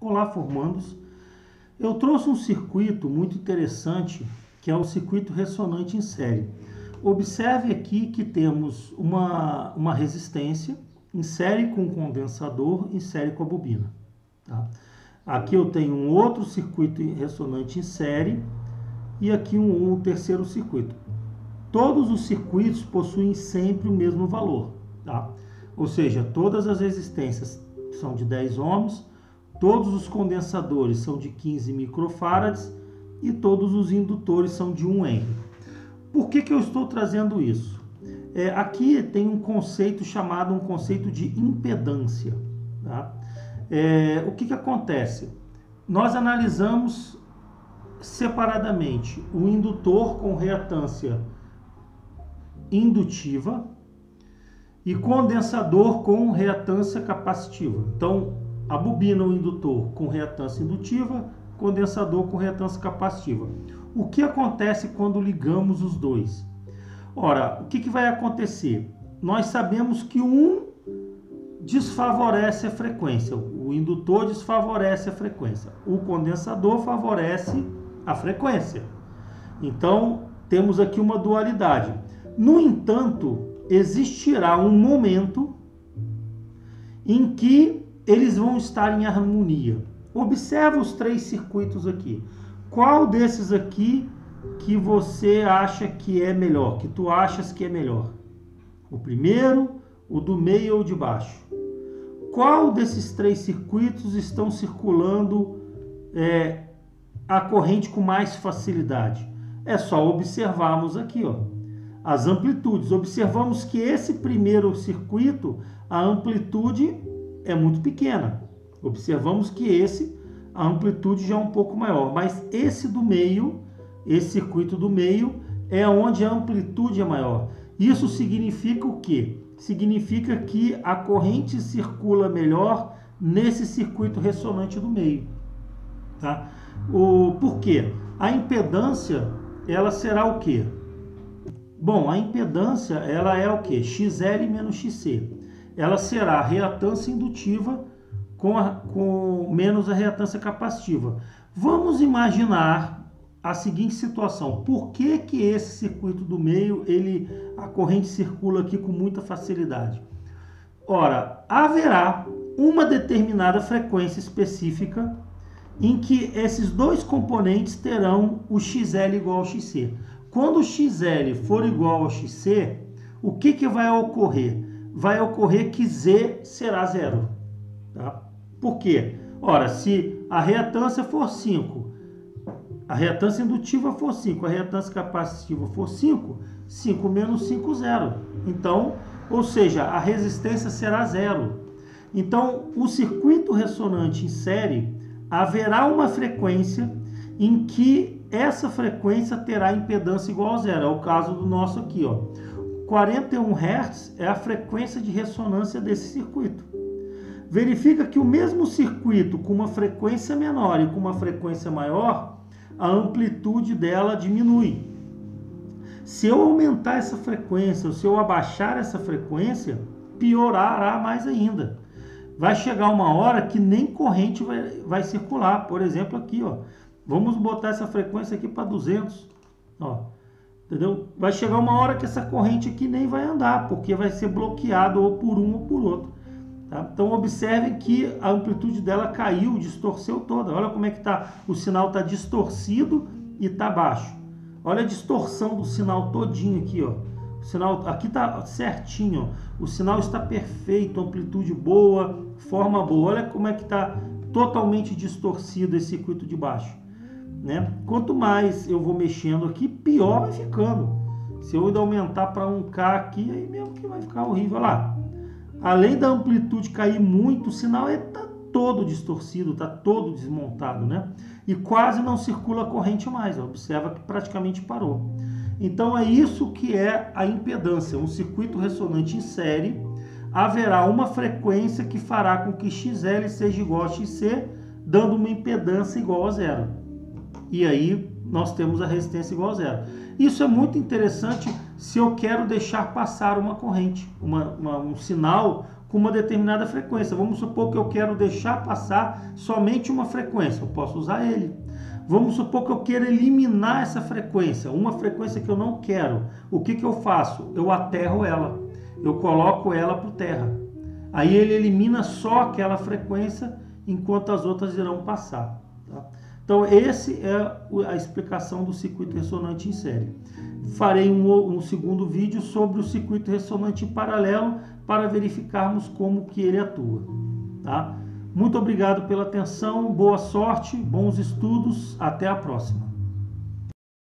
Olá, formandos. Eu trouxe um circuito muito interessante, que é o circuito ressonante em série. Observe aqui que temos uma resistência em série com o condensador, em série com a bobina. Tá? Aqui eu tenho um outro circuito ressonante em série e aqui um terceiro circuito. Todos os circuitos possuem sempre o mesmo valor. Tá? Ou seja, todas as resistências são de 10 ohms, todos os condensadores são de 15 microfarads e todos os indutores são de 1 Henry. Por que eu estou trazendo isso? Aqui tem um conceito chamado conceito de impedância. Tá? O que acontece? Nós analisamos separadamente o indutor com reatância indutiva e condensador com reatância capacitiva. Então, a bobina, o indutor com reatância indutiva, condensador com reatância capacitiva. O que acontece quando ligamos os dois? Ora, o que vai acontecer? Nós sabemos que um desfavorece a frequência, o indutor desfavorece a frequência, o condensador favorece a frequência. Então, temos aqui uma dualidade. No entanto, existirá um momento em que eles vão estar em harmonia. Observe os 3 circuitos aqui. Qual desses aqui que você acha que é melhor, que tu achas que é melhor? O primeiro, o do meio ou o de baixo? Qual desses 3 circuitos estão circulando a corrente com mais facilidade? É só observarmos aqui, ó, as amplitudes. Observamos que esse primeiro circuito, a amplitude é muito pequena. Observamos que a amplitude já é um pouco maior, mas esse do meio, esse circuito do meio, é onde a amplitude é maior. Isso significa o quê? Significa que a corrente circula melhor nesse circuito ressonante do meio. Tá? Por quê? A impedância, ela será o quê? Bom, a impedância, ela é o quê? XL menos XC. Ela será a reatância indutiva com menos a reatância capacitiva. Vamos imaginar a seguinte situação. Por que esse circuito do meio, a corrente circula aqui com muita facilidade? Ora, haverá uma determinada frequência específica em que esses dois componentes terão o XL igual ao XC. Quando o XL for igual ao XC, o que vai ocorrer? Vai ocorrer que Z será zero. Tá? Por quê? Ora, se a reatância for 5, a reatância indutiva for 5, a reatância capacitiva for 5, 5 menos 5, 0. Então, ou seja, a resistência será zero. Então, o circuito ressonante em série, haverá uma frequência em que essa frequência terá impedância igual a zero. É o caso do nosso aqui, ó. 41 Hz é a frequência de ressonância desse circuito. Verifica que o mesmo circuito com uma frequência menor e com uma frequência maior, a amplitude dela diminui. Se eu aumentar essa frequência, ou se eu abaixar essa frequência, piorará mais ainda. Vai chegar uma hora que nem corrente vai circular. Por exemplo, aqui, ó. Vamos botar essa frequência aqui para 200. Ó. Entendeu? Vai chegar uma hora que essa corrente aqui nem vai andar, porque vai ser bloqueado ou por um ou por outro. Tá? Então observem que a amplitude dela caiu, distorceu toda. Olha como é que tá. O sinal está distorcido e está baixo. Olha a distorção do sinal todinho aqui, ó. O sinal aqui está certinho, ó. O sinal está perfeito, amplitude boa, forma boa. Olha como é que está totalmente distorcido esse circuito de baixo. Né? Quanto mais eu vou mexendo aqui, pior vai ficando. Se eu ainda aumentar para 1K aqui, aí mesmo que vai ficar horrível. Olha lá. Além da amplitude cair muito, o sinal está todo distorcido, está todo desmontado, né? E quase não circula corrente mais. Ó. Observa que praticamente parou. Então é isso que é a impedância. Um circuito ressonante em série, haverá uma frequência que fará com que XL seja igual a XC, dando uma impedância igual a zero. E aí nós temos a resistência igual a zero. Isso é muito interessante se eu quero deixar passar uma corrente, um sinal com uma determinada frequência. Vamos supor que eu quero deixar passar somente uma frequência, eu posso usar ele. Vamos supor que eu queira eliminar essa frequência, uma frequência que eu não quero. O que que eu faço? Eu aterro ela, eu coloco ela por terra. Aí ele elimina só aquela frequência, enquanto as outras irão passar. Tá? Então, essa é a explicação do circuito ressonante em série. Farei um segundo vídeo sobre o circuito ressonante em paralelo para verificarmos como que ele atua. Tá? Muito obrigado pela atenção, boa sorte, bons estudos, até a próxima.